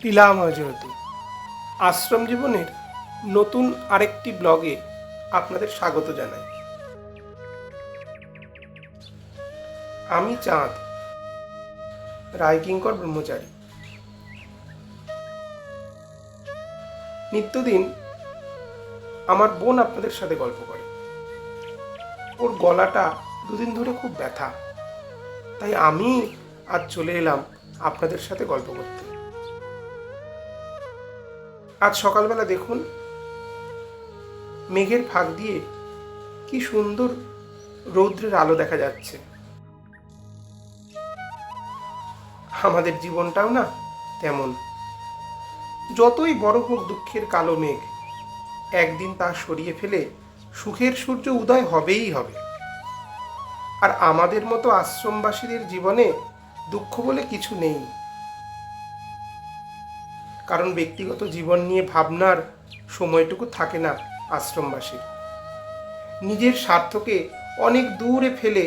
লীলাময় জ্যোতি আশ্রম জীবনের নতুন আরেকটি ব্লগে আপনাদের স্বাগত জানাই। আমি চাঁদ, রায়কিঙ্কর ব্রহ্মচারী। নিত্যদিন আমার বোন আপনাদের সাথে গল্প করে। ওর গলাটা দুদিন ধরে খুব ব্যথা, তাই আমি আজ চলে এলাম আপনাদের সাথে গল্প করতে। আজ সকালবেলা দেখুন, মেঘের ফাঁক দিয়ে কি সুন্দর রৌদ্রের আলো দেখা যাচ্ছে। আমাদের জীবনটাও না তেমন। যতই বড় হোক দুঃখের কালো মেঘ, একদিন তা সরিয়ে ফেলে সুখের সূর্য উদয় হবেই হবে। আর আমাদের মতো আশ্রমবাসীদের জীবনে দুঃখ বলে কিছু নেই, কারণ ব্যক্তিগত জীবন নিয়ে ভাবনার সময়টুকু থাকে না আশ্রমবাসীর। নিজের স্বার্থকে অনেক দূরে ফেলে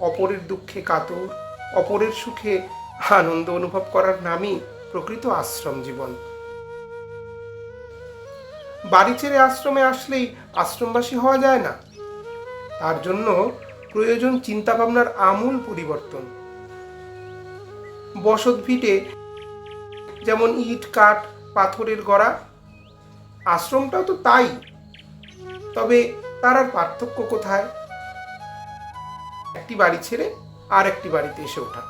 অপরের দুঃখে কাতর, অপরের সুখে আনন্দ অনুভব করার নামই প্রকৃত আশ্রম জীবন। বাড়ি ছেড়ে আশ্রমে আসলেই আশ্রমবাসী হওয়া যায় না। তার জন্য প্রয়োজন চিন্তাভাবনার আমূল পরিবর্তন। বসত ভিটে যেমন ইট কাঠ পাথরের গড়া, আশ্রমটাও তো তাই। তবে তার আর পার্থক্য কোথায়? একটি বাড়ি ছেড়ে আর একটি বাড়িতে এসে ওঠা।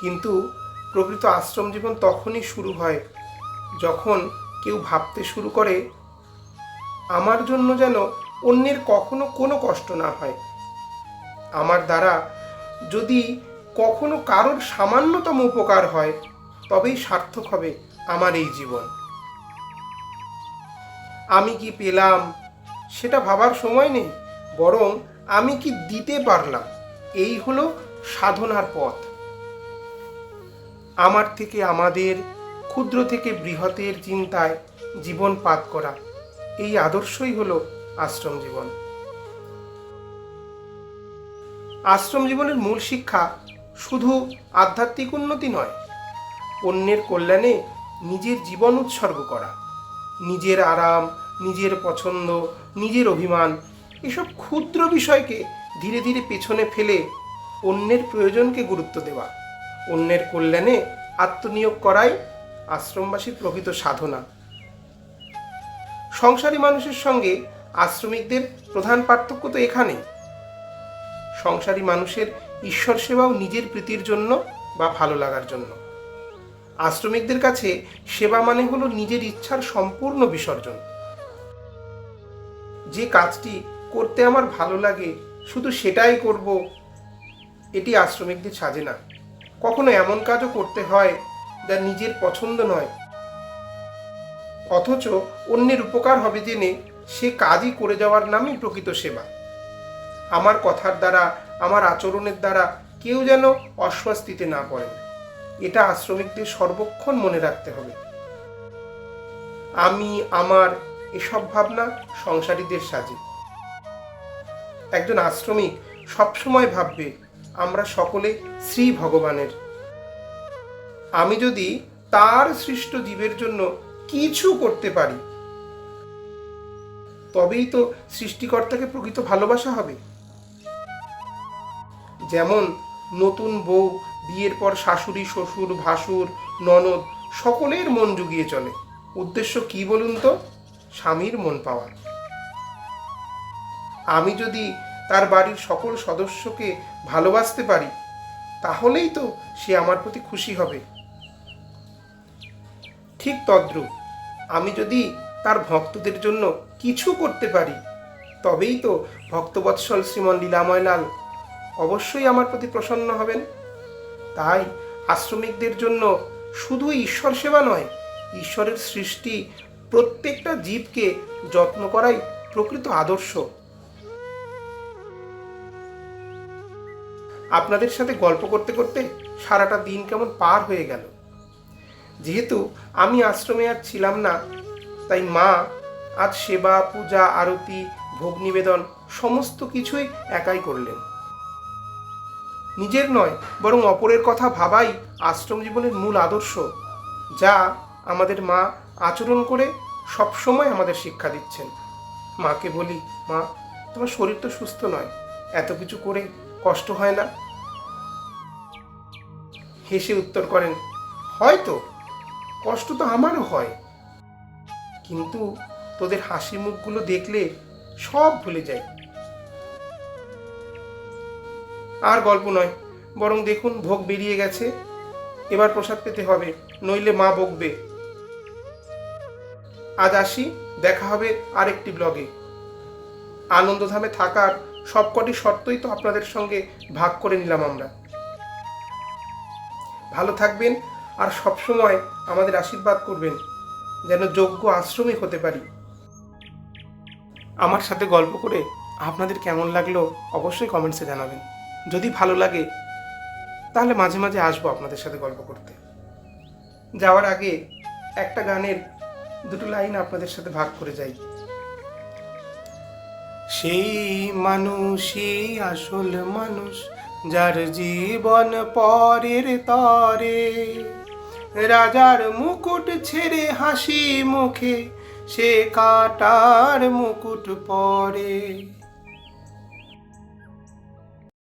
কিন্তু প্রকৃত আশ্রম জীবন তখনই শুরু হয় যখন কেউ ভাবতে শুরু করে, আমার জন্য যেন অন্যের কখনো কোনো কষ্ট না হয়। আমার দ্বারা যদি কখনো কারোর সামান্যতম উপকার হয়, তবেই সার্থক হবে আমার এই জীবন। আমি কি পেলাম সেটা ভাবার সময় নেই, বরং আমি কি দিতে পারলাম, এই হলো সাধনার পথ। আমার থেকে আমাদের, ক্ষুদ্র থেকে বৃহতের চিন্তায় জীবন পাত করা, এই আদর্শই হলো আশ্রম জীবন। আশ্রম জীবনের মূল শিক্ষা শুধু আধ্যাত্মিক উন্নতি নয়, অন্যের কল্যাণে নিজের জীবন উৎসর্গ করা। নিজের আরাম, নিজের পছন্দ, নিজের অভিমান, এসব ক্ষুদ্র বিষয়কে ধীরে ধীরে পেছনে ফেলে অন্যের প্রয়োজনকে গুরুত্ব দেওয়া, অন্যের কল্যাণে আত্মনিয়োগ করাই আশ্রমবাসীর প্রকৃত সাধনা। সংসারী মানুষের সঙ্গে আশ্রমিকদের প্রধান পার্থক্য তো এখানেই। সংসারী মানুষের ঈশ্বর সেবাও নিজের প্রীতির জন্য বা ভালো লাগার জন্য। আশ্রমিকদের কাছে সেবা মানে হলো নিজের ইচ্ছার সম্পূর্ণ বিসর্জন। যে কাজটি করতে আমার ভালো লাগে শুধু সেটাই করব, এটি আশ্রমিকদের সাজে না। কখনো এমন কাজও করতে হয় যা নিজের পছন্দ নয়, অথচ অন্যের উপকার হবে জেনে সে কাজই করে যাওয়ার নামই প্রকৃত সেবা। আমার কথার দ্বারা, আমার আচরণের দ্বারা কেউ যেন অস্বস্তিতে না পড়েন, এটা আশ্রমিকদের সর্বক্ষণ মনে রাখতে হবে। আমি, আমার, এসব ভাবনা সংসারীদের সাজে। একজন আশ্রমিক সবসময় ভাববে, আমরা সকলে শ্রী ভগবানের। আমি যদি তার সৃষ্ট জীবের জন্য কিছু করতে পারি, তবেই তো সৃষ্টিকর্তাকে প্রকৃত ভালোবাসা হবে। যেমন নতুন বউ বিয়ের পর শাশুড়ি, শ্বশুর, ভাসুর, ননদ সকলের মন জুগিয়ে চলে। উদ্দেশ্য কি বলুন তো? স্বামীর মন পাওয়া। আমি যদি তার বাড়ির সকল সদস্যকে ভালোবাসতে পারি, তাহলেই তো সে আমার প্রতি খুশি হবে। ঠিক তদ্রূপ আমি যদি তার ভক্তদের জন্য কিছু করতে পারি, তবেই তো ভক্তবৎসল শ্রীমন লীলাময়লাল অবশ্যই আমার প্রতি প্রসন্ন হবেন। তাই আশ্রমিকদের জন্য শুধু ঈশ্বর সেবা নয়, ঈশ্বরের সৃষ্টি প্রত্যেকটা জীবকে যত্ন করাই প্রকৃত আদর্শ। আপনাদের সাথে গল্প করতে করতে সারাটা দিন কেমন পার হয়ে গেল। যেহেতু আমি আশ্রমে আর ছিলাম না, তাই মা আজ সেবা, পূজা, আরতি, ভোগ নিবেদন সমস্ত কিছুই একাই করলেন। নিজের নয়, বরং অপরের কথা ভাবাই আশ্রম জীবনের মূল আদর্শ। যা আমাদের মা আচরণ করে সবসময় আমাদের শিক্ষা দিচ্ছেন। মাকে বলি, মা তোমার শরীর তো সুস্থ নয়, এত কিছু করে কষ্ট হয় না? হেসে উত্তর করেন, হয়তো কষ্ট তো আমারও হয়, কিন্তু তোদের হাসি মুখগুলো দেখলে সব ভুলে যাই। আর গল্প নয়, বরং দেখুন ভোগ বেরিয়ে গেছে, এবার প্রসাদ পেতে হবে, নইলে মা বকবে। আজ আসি, দেখা হবে আরেকটি ব্লগে। আনন্দধামে থাকার সবকটি শর্তই তো আপনাদের সঙ্গে ভাগ করে নিলাম আমরা। ভালো থাকবেন আর সবসময় আমাদের আশীর্বাদ করবেন, যেন যোগ্য আশ্রমিক হতে পারি। আমার সাথে গল্প করে আপনাদের কেমন লাগলো অবশ্যই কমেন্টসে জানাবেন। যদি ভালো লাগে তাহলে মাঝে মাঝে আসবো আপনাদের সাথে গল্প করতে। যাওয়ার আগে একটা গানের দুটো লাইন আপনাদের সাথে ভাগ করে যাই। সেই মানুষই আসল মানুষ, যার জীবন পরের তরে, রাজার মুকুট ছেড়ে হাসি মুখে সে কাটার মুকুট পরে।